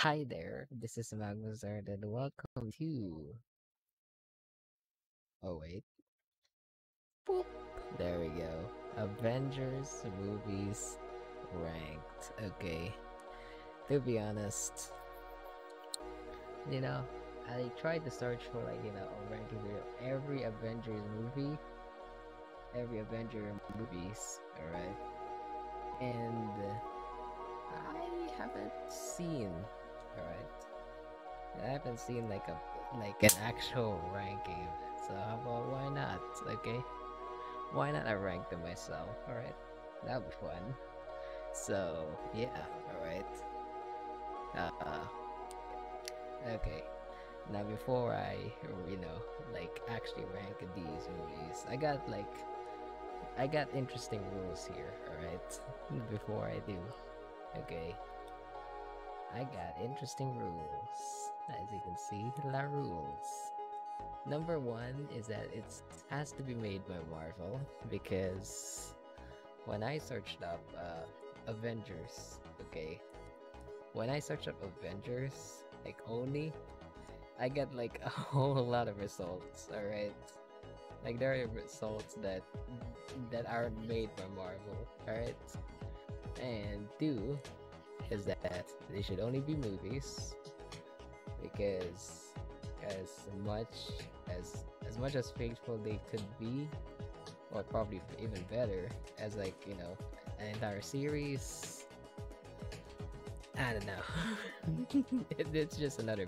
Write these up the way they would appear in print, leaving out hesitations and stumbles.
Hi there, this is Magmozard and welcome to. Oh, wait. Boop. There we go. Avengers Movies Ranked. Okay. To be honest, you know, I tried to search for a ranking video of every Avenger movies, alright? And I haven't seen, alright? I haven't seen like an actual ranking of it. So how about why not? Okay, why not I rank them myself? All right, that'll be fun. So yeah, all right. Okay. Now before I actually rank these movies, I got interesting rules here. All right, before I do, okay, I got interesting rules. As you can see, la rules. Number one is that it has to be made by Marvel because when I searched up Avengers, okay, when I searched up Avengers, like only, I got like a whole lot of results. All right, like there are results that aren't made by Marvel. All right, and two is that they should only be movies because as much as faithful they could be, or probably even better as an entire series. I don't know. It's just another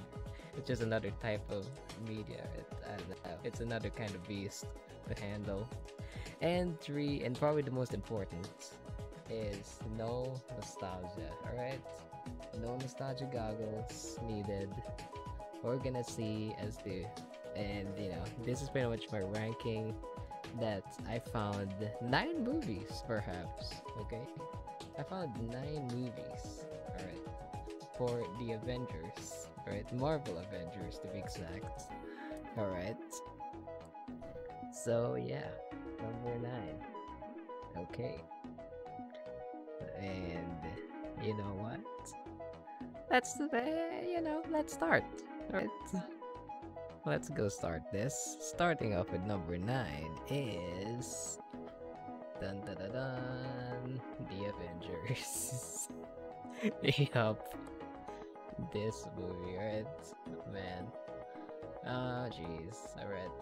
type of media. I don't know. It's another kind of beast to handle. And three, and probably the most important, is no nostalgia. All right, no nostalgia goggles needed. We're gonna see as the, and this is pretty much my ranking that I found 9 movies perhaps. Okay, I found 9 movies. All right, for the Avengers. All right, Marvel Avengers to be exact. All right, so yeah, number 9. Okay, and you know what? Let's start. All right, let's go start this. Starting off with number 9 is dun dun dun dun the Avengers. Yup, this movie, right? Man. Ah, jeez. Alright.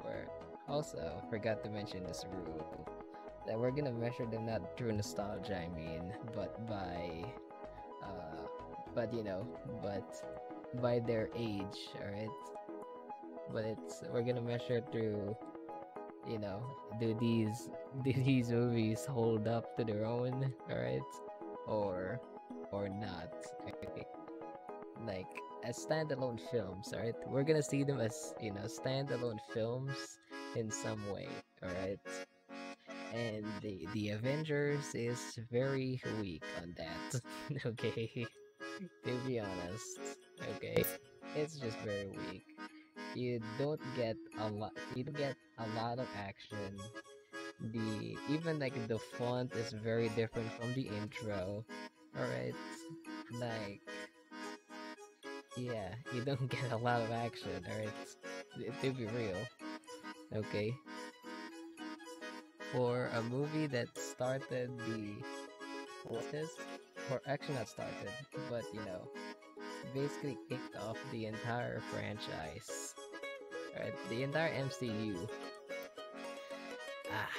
We're also forgot to mention this rule that we're gonna measure them not through nostalgia, I mean, but by uh but but by their age, alright? But it's we're gonna measure through, you know, do these do these movies hold up to their own, alright? Or not. Okay. Like as standalone films, alright? We're gonna see them as, standalone films in some way, alright? And the Avengers is very weak on that. Okay. To be honest. Okay. It's just very weak. You don't get a lot of action. The even like the font is very different from the intro. Alright. Like yeah, you don't get a lot of action, alright? To be real. Okay. For a movie that started the what's this? Or actually not started, but basically kicked off the entire franchise. Alright, the entire MCU. Ah.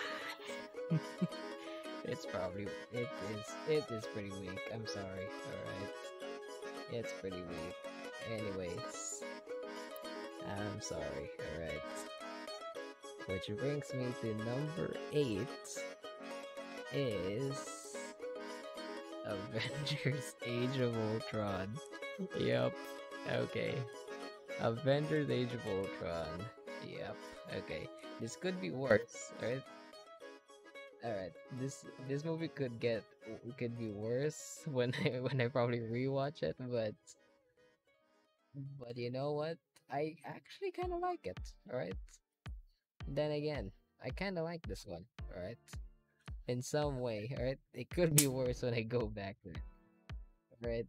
It is pretty weak. I'm sorry. Alright. It's pretty weak. Anyways. I'm sorry. Alright. Which brings me to number 8 is Avengers Age of Ultron. Yep. Okay. Avengers Age of Ultron. Yep. Okay. This could be worse, right? Alright. This movie could be worse when I probably rewatch it, but you know what? I actually kind of like it. Alright. Then again, I kind of like this one. Alright. In some way. Alright. It could be worse when I go back to it. Right.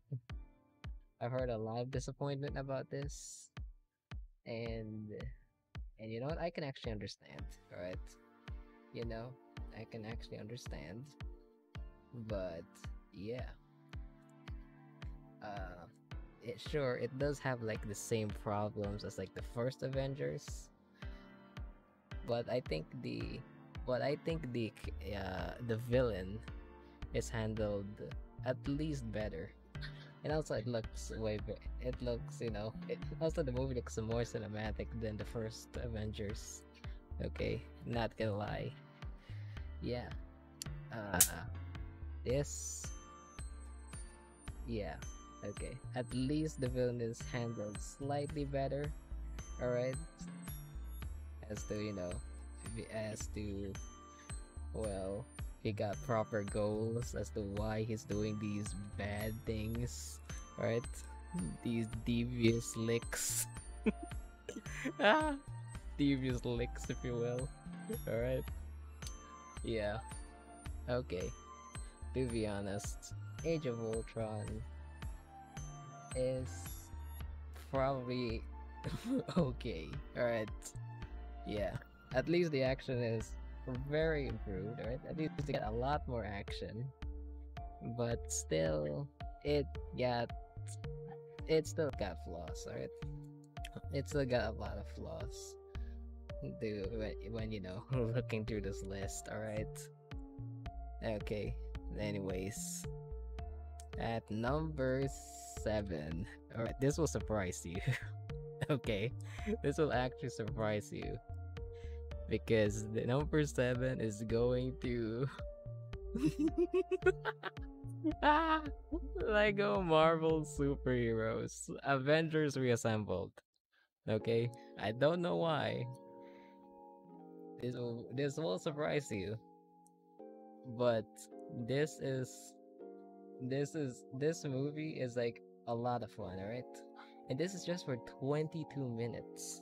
I've heard a lot of disappointment about this, and you know what? I can actually understand. All right, you know, I can actually understand, but yeah, uh, it does have like the same problems as like the first Avengers, but I think the villain is handled at least better. And also, it looks, also the movie looks more cinematic than the first Avengers. Okay, not gonna lie. Yeah. Uh, this, yeah. Okay. At least the villain is handled slightly better. All right. As to as to well, he got proper goals as to why he's doing these bad things. All right. These devious licks. Ah, devious licks, if you will. All right. Yeah. Okay. To be honest, Age of Ultron is probably okay. All right. Yeah. At least the action is very improved. All right. At least you get a lot more action, but still, it got it still got flaws. All right. It still got a lot of flaws. When looking through this list. All right. Okay. Anyways, at number 7. All right, this will surprise you. Okay, this will actually surprise you because the number 7 is going to ah, Lego Marvel superheroes Avengers Reassembled. Okay, I don't know why. This will surprise you, but this is this movie is like a lot of fun, all right? And this is just for 22 minutes.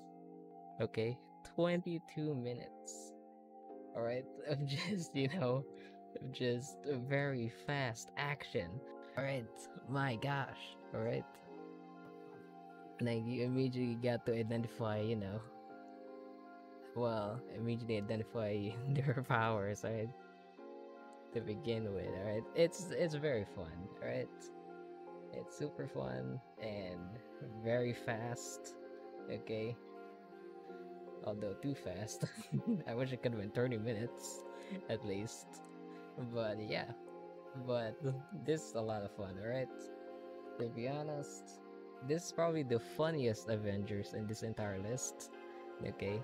Okay? 22 minutes. All right? Of just, of just a very fast action. All right? My gosh. All right? Like you immediately got to identify, immediately identify their powers, right? To begin with, all right? It's very fun, all right? It's super fun and very fast. Okay. Although too fast. I wish it could have been 30 minutes at least. But yeah. But this is a lot of fun, alright? To be honest, this is probably the funniest Avengers in this entire list. Okay?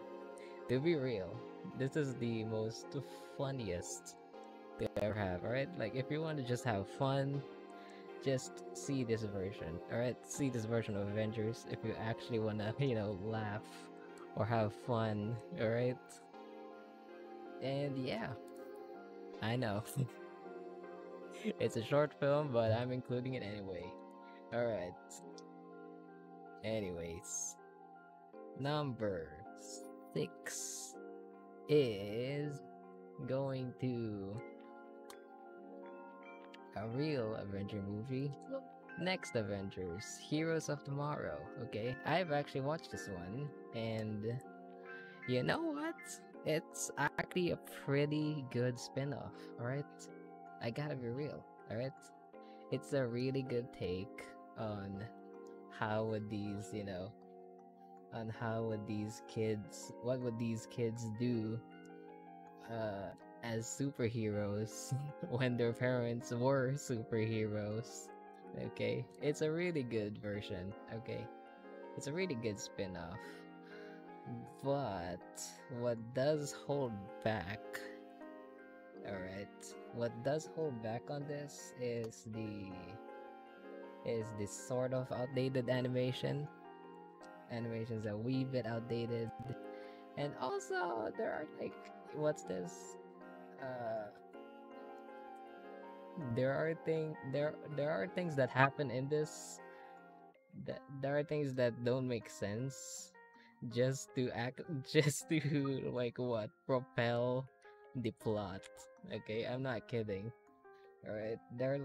To be real, this is the most funniest they ever have, alright? Like, if you want to just have fun, just see this version, alright? See this version of Avengers if you actually want to, laugh or have fun, alright? And yeah, I know. It's a short film, but I'm including it anyway. Alright. Anyways, number 6 is going to a real Avenger movie. Next Avengers, Heroes of Tomorrow. Okay, I've actually watched this one, and you know what? It's actually a pretty good spin-off, alright? I gotta be real, alright? It's a really good take on how would these, on how would these kids, what would these kids do as superheroes when their parents were superheroes. Okay, it's a really good version. Okay, it's a really good spin-off. But what does hold back, alright, what does hold back on this is the sort of outdated animations a wee bit outdated, and also there are like, what's this, uh there are things that happen in this, that there are things that don't make sense just to act just to like what propel the plot. Okay, I'm not kidding. All right, there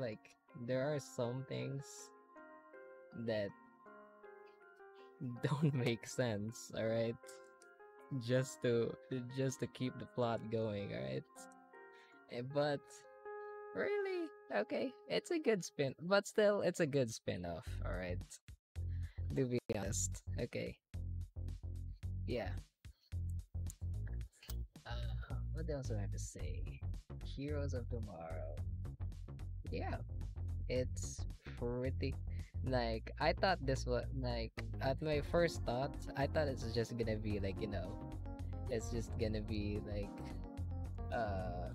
are some things that don't make sense, all right? Just to just to keep the plot going, all right? But really, okay, it's a good spin, but still, it's a good spin-off, all right? To be honest, okay, yeah. What else do I have to say? Heroes of Tomorrow. Yeah, it's pretty. Like I thought this was like at my first thought, I thought it's just gonna be like it's just gonna be uh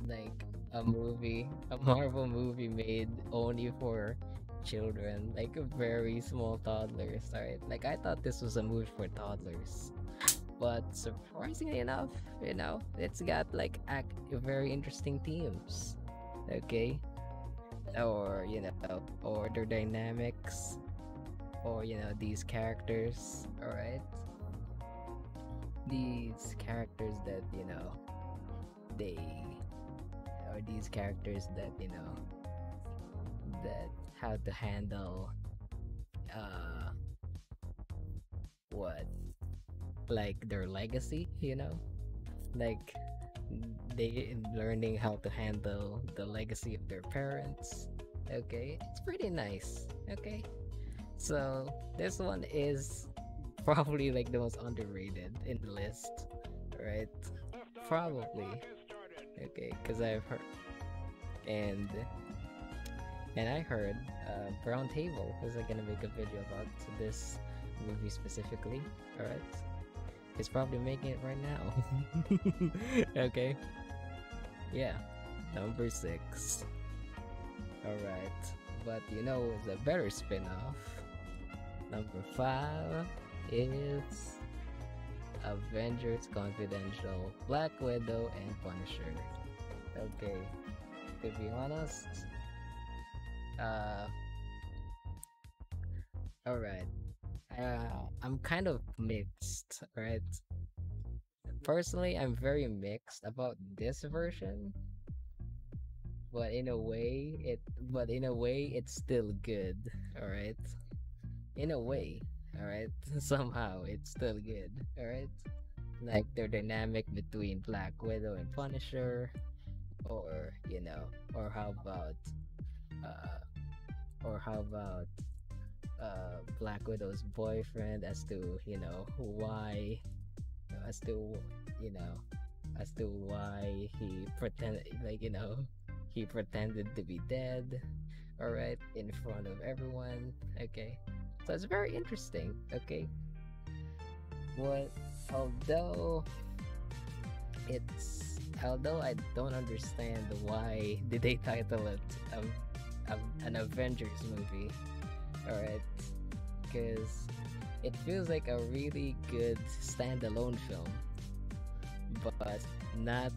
like a movie, a Marvel movie made only for children, like very small toddlers. Right? Like I thought this was a movie for toddlers, but surprisingly enough, it's got like very interesting themes. Okay, or or their dynamics, or these characters. All right, these characters that they or these characters that that how to handle uh what like their legacy, like they learning how to handle the legacy of their parents. Okay, it's pretty nice. Okay, so this one is probably like the most underrated in the list, right? Probably. Okay, because I've heard and I heard Brown Table is gonna make a video about this movie specifically. All right, he's probably making it right now. Okay, yeah, number 6. All right, but it's a better spin-off. Number 5 is Avengers Confidential, Black Widow and Punisher. Okay, to be honest, uh, all right. I'm kind of mixed, right? Personally, I'm very mixed about this version, but in a way, it's still good. All right, in a way, all right. Somehow, it's still good. All right, like their dynamic between Black Widow and Punisher, or or how about, uh, Black Widow's boyfriend, as to why, as to you know as to why he pretended to be dead, all right, in front of everyone. Okay, so it's very interesting. Okay, what although although I don't understand why did they title it an Avengers movie, all right, because it feels like a really good standalone film, but not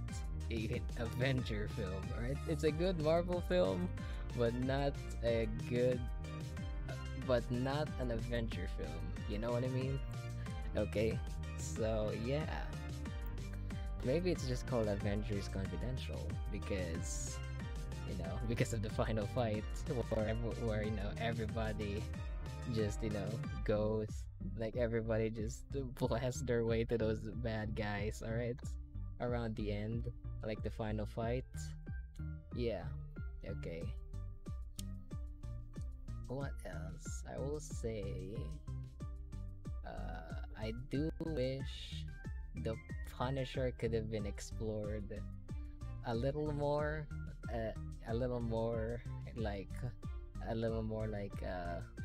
a Avenger film, right? It's a good Marvel film, but not a good, but not an Avenger film. You know what I mean? Okay, so yeah, maybe it's just called Avengers Confidential because because of the final fight where everybody just goes, like everybody just blasts their way to those bad guys, all right, around the end, like the final fight. Yeah, okay, what else I will say, I do wish the Punisher could have been explored a little more, a little more like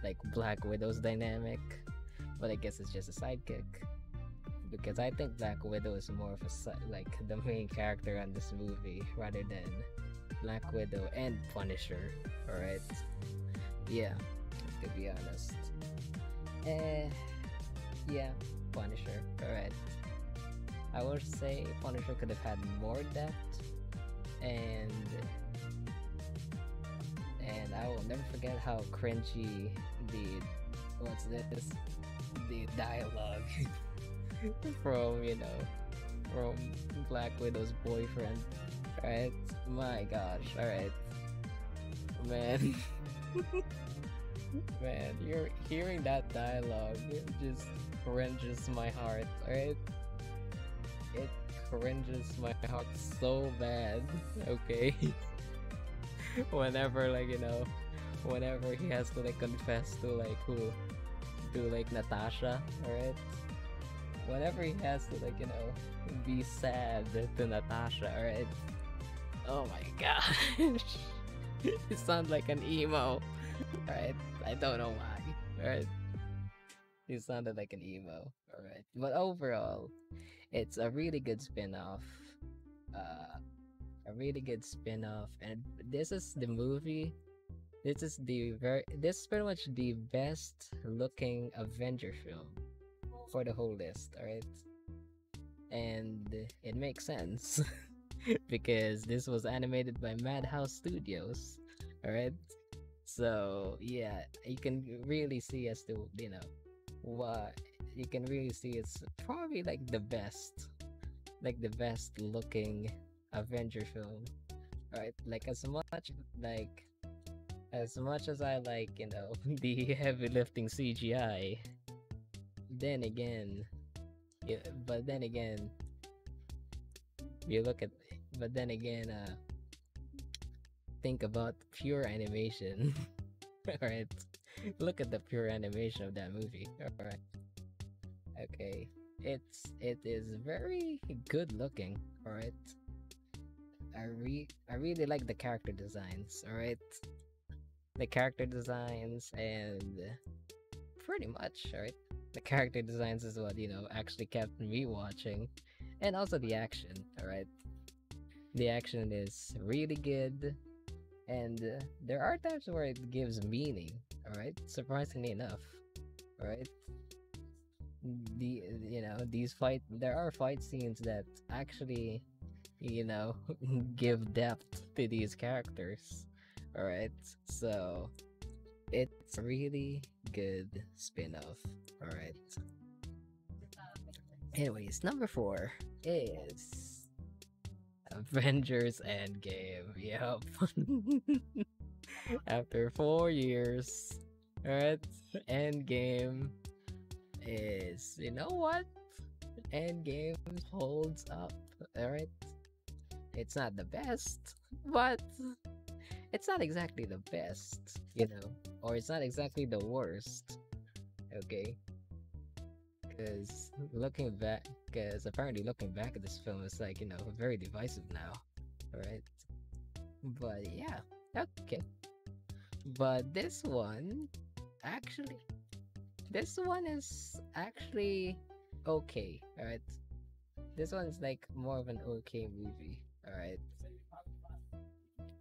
like Black Widow's dynamic, but I guess it's just a sidekick, because I think Black Widow is more of a like the main character on this movie rather than Black Widow and Punisher. All right, yeah, to be honest, yeah, Punisher. All right, I would say Punisher could have had more depth, and I will never forget how cringy the the dialogue from from Black Widow's boyfriend. Right? My gosh. All right, man. Man, you're hearing that dialogue, it just cringes my heart, right? It cringes my heart so bad, okay? Whenever, like, whenever he has to, like, confess to, like, who? To, like, Natasha, alright? Whenever he has to, like, be sad to Natasha, alright? Oh my gosh. You sound like an emo. Alright? I don't know why. Alright? You sounded like an emo. Alright. But overall, it's a really good spin-off. Uh a really good spin-off. And this is the movie. This is pretty much the best looking Avenger film for the whole list, alright? And it makes sense. Because this was animated by Madhouse Studios. Alright? So yeah, you can really see as to what you can really see it's probably like the best looking Avenger film. Right? Like like as much as I like, the heavy lifting CGI, then again, yeah, but then again, you look at but then again, think about pure animation. Alright. Look at the pure animation of that movie. Alright. Okay. It is very good looking. Alright. I really like the character designs. Alright. The character designs and pretty much, alright. The character designs is what, actually kept me watching. And also the action, alright. The action is really good. And there are times where it gives meaning, alright? Surprisingly enough, alright? These there are fight scenes that actually, you know, give depth to these characters, alright? So, it's a really good spin off, alright? Anyways, number 4 is Avengers Endgame. Yep. After 4 years, right? Endgame is, you know what? Endgame holds up, alright? It's not the best, but it's not exactly the best, or it's not exactly the worst, okay? Because apparently looking back at this film is like, very divisive now, alright? But yeah, okay. But actually, this one is actually okay, alright? This one is like more of an okay movie, alright?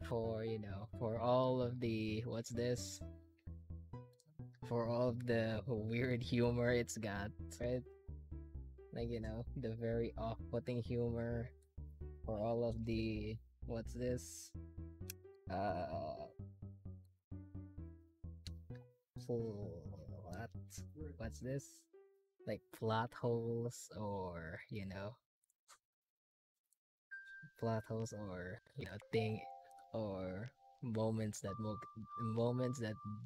For all of the, what's this? For all of the weird humor it's got, right? Like, the very off-putting humor, for all of the, what's this? Uh, what? What's this? Like plot holes, or plot holes, or thing, or moments that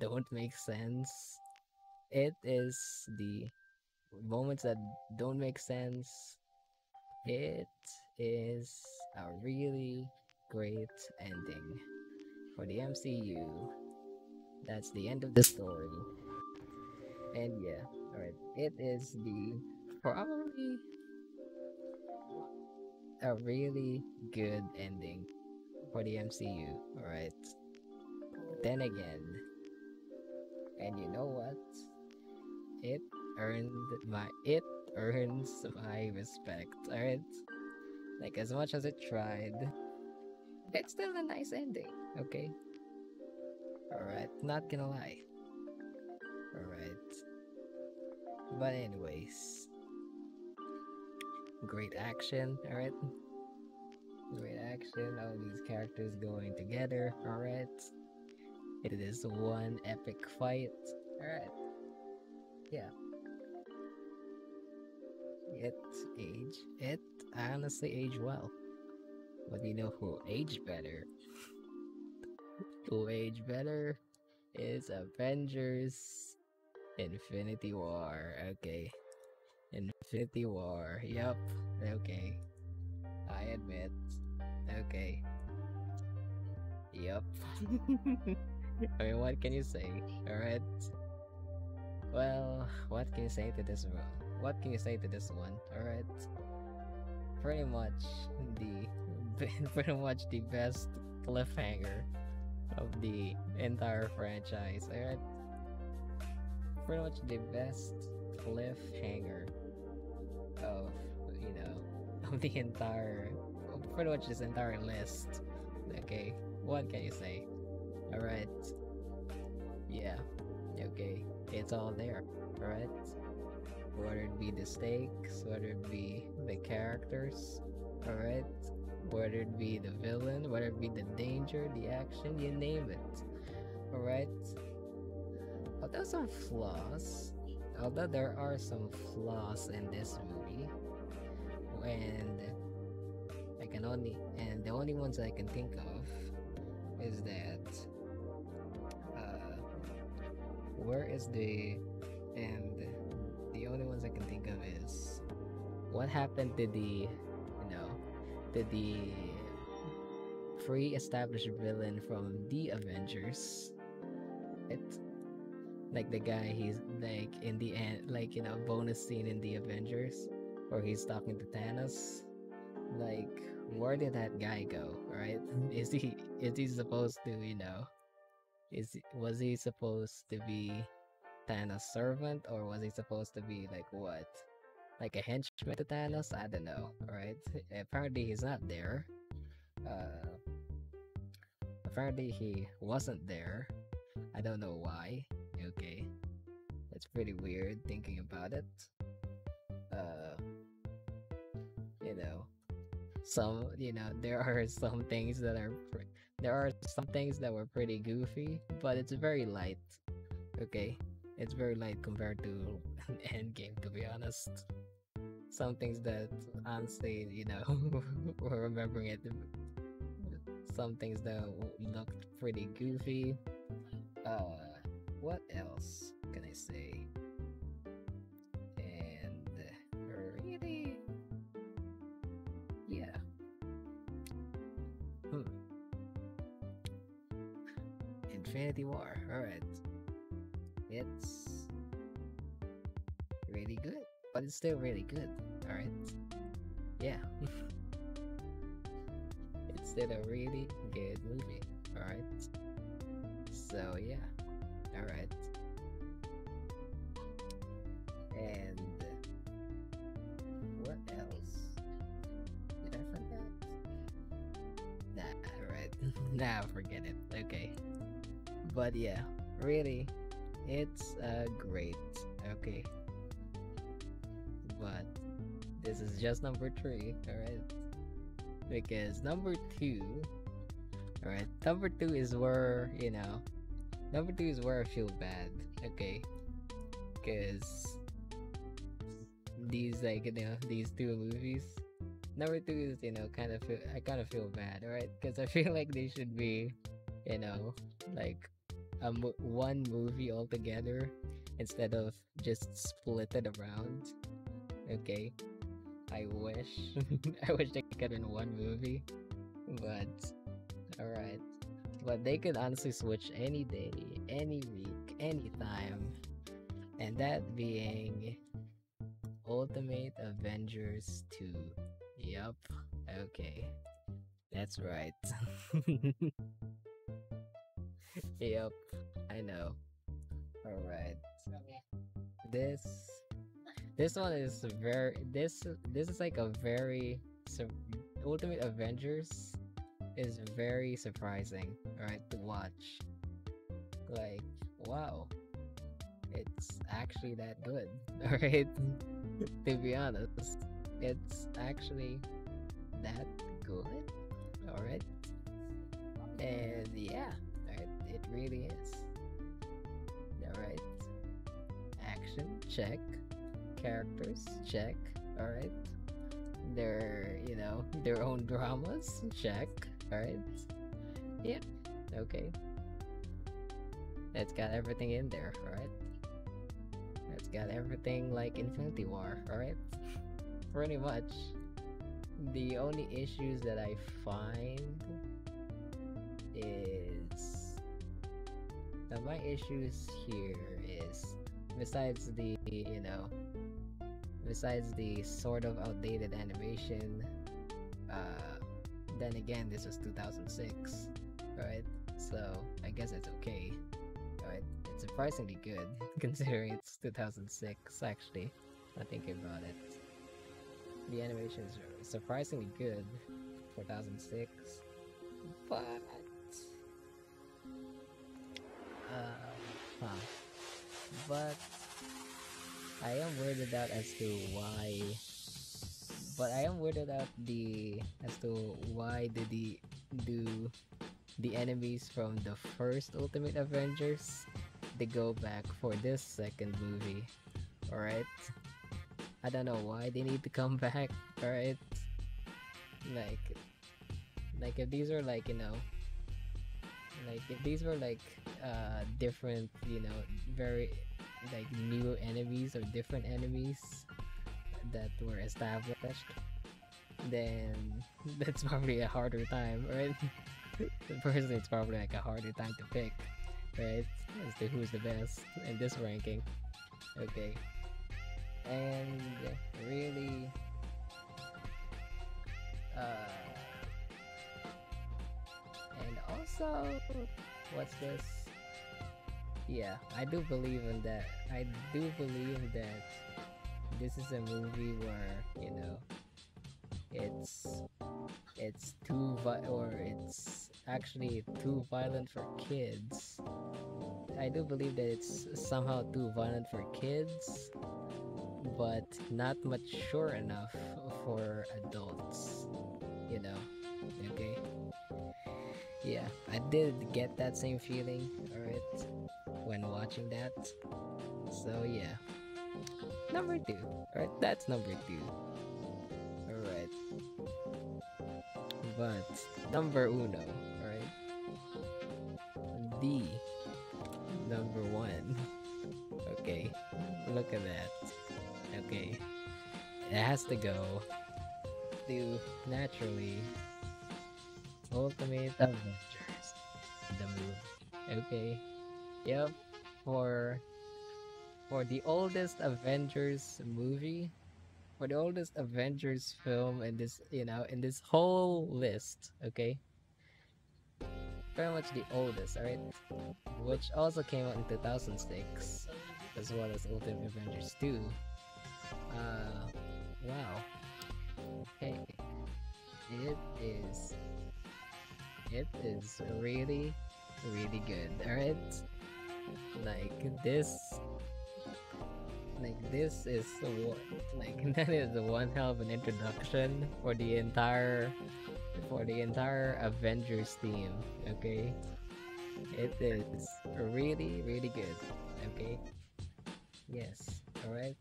don't make sense. It is the moments that don't make sense. It is a really great ending for the MCU. That's the end of the story. And yeah, alright. It is the probably a really good ending for the MCU, alright? Then again, and you know what? It earned it earns my respect, alright? Like, as much as it tried, it's still a nice ending, okay? Alright, not gonna lie. Alright. But anyways, great action, alright? Great action, all these characters going together, alright? It is one epic fight, alright? Yeah. It honestly aged well. But you know who aged better? Who aged better? is Avengers Infinity War. Okay. Infinity War. Yup. Okay. I admit. Okay. Yup. I mean, what can you say? Alright. Well, what can you say to this one? What can you say to this one? Alright. Pretty much the pretty much the best cliffhanger of the entire franchise. Alright. Pretty much the best cliffhanger of of the entire pretty much this entire list. Okay. What can you say? Alright. Yeah. Okay. It's all there. Alright. Whether it be the stakes, whether it be the characters, alright? Whether it be the villain, whether it be the danger, the action, you name it. Alright? Although there are some flaws in this movie, and the only ones I can think of is that where is the and the only ones I can think of is what happened to the pre-established villain from the Avengers. It like the guy he's like in the end, like bonus scene in the Avengers where he's talking to Thanos. Like, where did that guy go? Right? Is he supposed to was he supposed to be Thanos' servant, or was he supposed to be like what? Like a henchman to Thanos? I don't know, right? Apparently he's not there. Uh, Apparently he wasn't there. I don't know why. Okay. It's pretty weird thinking about it. Uh, you know, there are some things that were pretty goofy, but it's very light. Okay. It's very light compared to Endgame, to be honest. Some things that honestly, we're remembering it. Some things that looked pretty goofy. What else can I say? And really, yeah. Infinity War. All right. It's really good, but it's still really good. All right. Yeah. It's still a really good movie. All right. So yeah. All right. And what else? Did I forget? Nah. All right. Nah, forget it. Okay. But yeah, really, it's great. Okay. But this is just number 3, alright? Because number 2, alright, number 2 is where, number 2 is where I feel bad, okay? Because these, these 2 movies, number 2 is, I kind of feel bad, alright? Because I feel like they should be, like, one movie altogether instead of just split it around. Okay, I wish I wish they could in one movie, but all right. But they could honestly switch any day, any week, any time, and that being Ultimate Avengers 2. Yup. Okay, that's right. Yep, I know. Alright. This one is this is like a very Ultimate Avengers is very surprising, alright, to watch. Like, wow. It's actually that good. Alright. To be honest. It's actually that good. Alright. And yeah. It really is. Alright. Action, check. Characters, check. Alright. Their, their own dramas, check. Alright. Yeah. Okay. It's got everything in there, right? It's got everything like Infinity War, alright? Pretty much. The only issues that I find is my issues here is besides the besides the sort of outdated animation, uh then again this was 2006, right? So I guess it's okay, right? It's surprisingly good considering it's 2006 actually. Not thinking about it. The animation is surprisingly good for 2006, but huh. But I am weirded out as to why. But I am weirded out the as to why do the enemies from the first Ultimate Avengers they go back for this second movie. Alright? I don't know why they need to come back, alright? Like like if these are like, like if these were like different, very like new enemies or different enemies that were established, then that's probably a harder time, right? Personally, it's probably like a harder time to pick, right? As to who's the best in this ranking. Okay. And really, uh, and also, what's this? Yeah, I do believe in that. I do believe that this is a movie where, it's or it's actually too violent for kids. I do believe that it's somehow too violent for kids, but not mature enough for adults. You know, okay? Yeah, I did get that same feeling, alright, when watching that. So yeah, number two, alright, that's number two. Alright, but number uno, alright, the number one. Okay, look at that. Okay, it has to go to naturally Ultimate Avengers, the movie. Okay, yep, for the oldest Avengers movie, for the oldest Avengers film in this, in this whole list. Okay, very much the oldest. All right, which also came out in 2006, as well as Ultimate Avengers 2. Wow. Hey, it is it is really really good. All right, like this this is like that is the one hell of an introduction for the entire Avengers theme. Okay, it is really really good. Okay, yes, all right.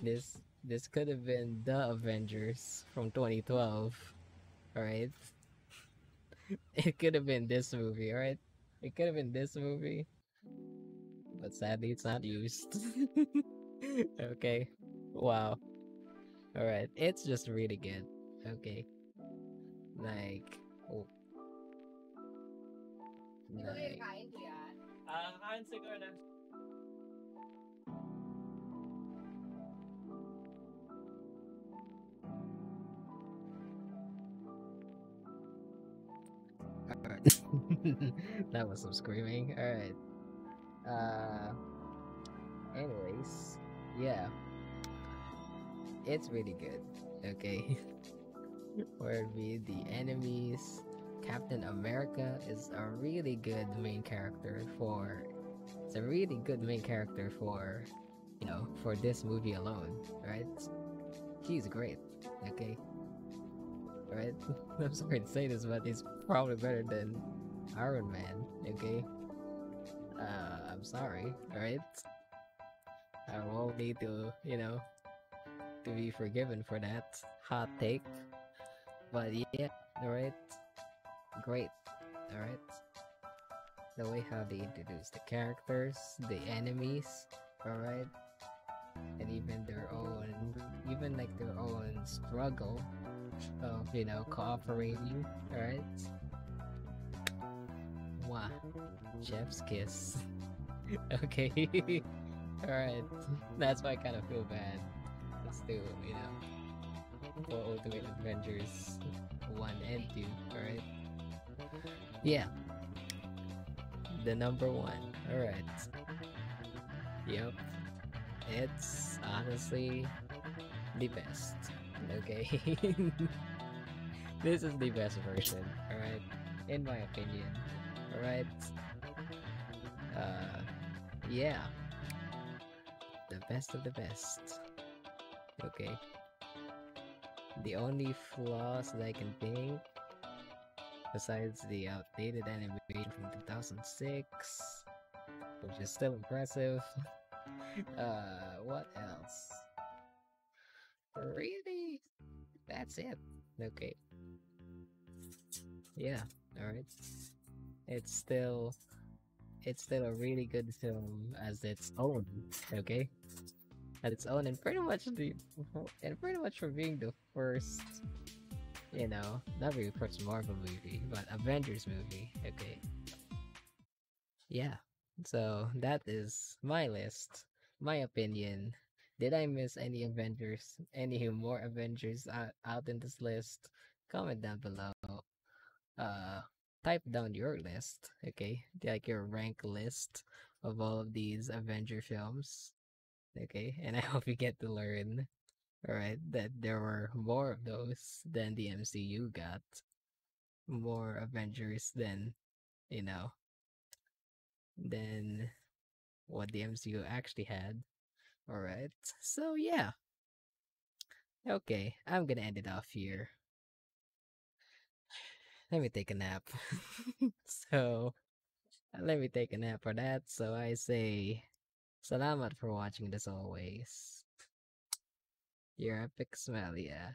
This could have been the Avengers from 2012. All right, it could have been this movie. All right, it could have been this movie, but sadly it's not used. Okay, wow. All right, it's just really good. Okay, like, oh, like, alright. That was some screaming. All right. Uh, anyways, yeah, it's really good. Okay, where be the enemies? Captain America is a really good main character for. It's a really good main character for, for this movie alone, right? He's great. Okay, right? I'm sorry to say this, but he's probably better than Iron Man. Okay, I'm sorry. All right, I won't need to, to be forgiven for that hot take. But yeah, all right, great. All right, the way how they introduce the characters, the enemies, alright, and even like their own struggle of, cooperating, alright? Mwah. Chef's kiss. Okay. Alright. That's why I kind of feel bad. Let's do, for Ultimate Avengers 1 and 2, alright? Yeah. The number one. Alright. Yep. It's honestly the best. Okay? This is the best version, alright? In my opinion. Alright? Yeah. The best of the best. Okay. The only flaws that I can think, besides the outdated animation from 2006, which is still impressive. What else? Really? That's it. Okay. Yeah. Alright. It's still a really good film as its own. Okay? At its own, and pretty much for being the first, not really first Marvel movie, but Avengers movie. Okay. Yeah. So that is my list, my opinion. Did I miss any Avengers? Any more Avengers out in this list? Comment down below. Uh, type down your list. Okay, like your rank list of all of these Avenger films. Okay, and I hope you get to learn. Alright, that there were more of those than the MCU got. More Avengers than, you know, than what the MCU actually had. Alright, so yeah. Okay, I'm gonna end it off here. Let me take a nap. So, let me take a nap for that. So I say, salamat for watching this always. Your epic smell, yeah.